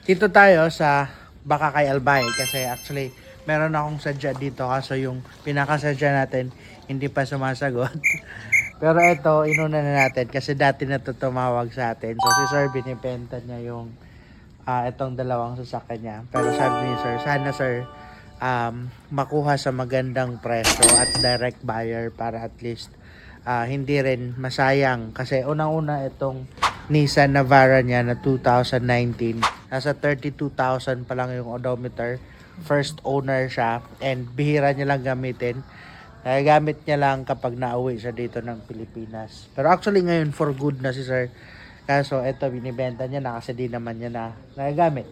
Dito tayo sa baka kay Albay kasi actually meron akong sadya dito kaso yung pinakasadya natin hindi pa sumasagot. Pero ito, inuna na natin kasi dati na to tumawag sa atin. So si Sir binibenta niya yung itong dalawang sasakyan niya. Pero sabi ni Sir, sana Sir makuha sa magandang presyo at direct buyer para at least hindi rin masayang kasi unang-una itong Nissan Navara niya na 2019 nasa 32,000 pa lang yung odometer, first owner siya and bihira niya lang gamitin, gamit niya lang kapag nauwi siya dito ng Pilipinas. Pero actually ngayon for good na si Sir, kaso ito binibenta niya na kasi di naman niya na nagagamit.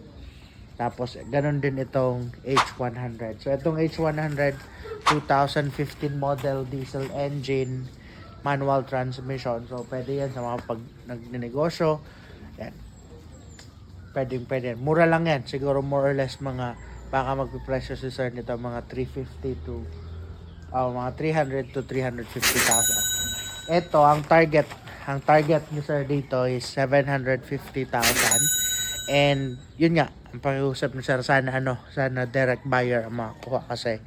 Tapos ganun din itong H100. So itong H100 2015 model diesel engine, manual transmission. So pwede yan sa mga pag nagnenegosyo. Yan. Pwede. Mura lang yan. Siguro more or less mga baka magpipresyo si Sir nito mga 350 to mga 300 to 350,000. Ito ang target. Ang target ni Sir dito is 750,000. And yun nga, ang pag-uusap ni Sir sana direct buyer ang makakuha kasi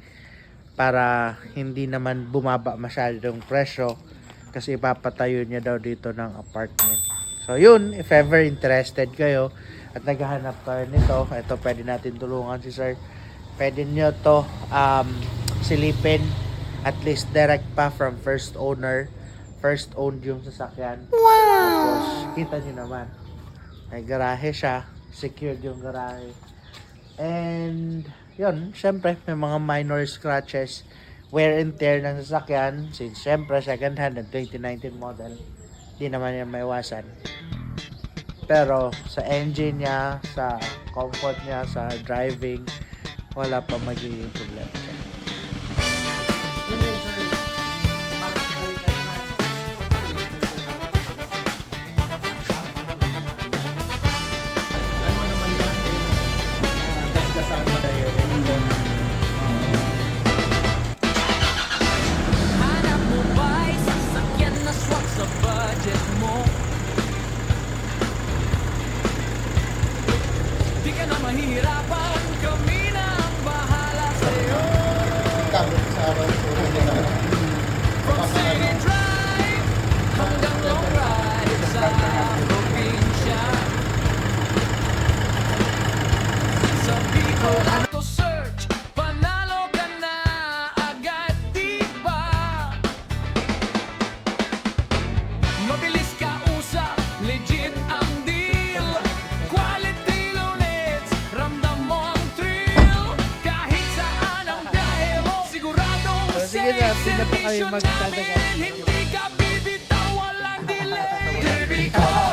para hindi naman bumaba masyado yung presyo kasi ipapatayo niya daw dito ng apartment. So yun, if ever interested kayo at naghahanap kayo nito, ito pwede natin tulungan si Sir. Pwede nyo to silipin at least direct pa from first owner. First owned yung sasakyan. Wow! Tapos kita nyo naman, may garahe siya, secured yung garahe. And yun, syempre may mga minor scratches, wear and tear ng sasakyan since syempre second hand ng 2019 model, di naman yan maiwasan. Pero sa engine niya, sa comfort niya, sa driving, wala pa magiging problema. Mahirapan kami na ang bahala sa'yo. From city drive hanggang long ride sa probinsya. Sa Bicol Auto Search, panalo ka na agad, diba? Mabilis ka usap, legit ang deal. Quality units, ramdam mo ang thrill. Kahit saan ang biyahe mo, siguradong sige na, safe hindi na pa kami servisyo magtatagal. namin. Hindi ka bibitaw, walang delay. Bicol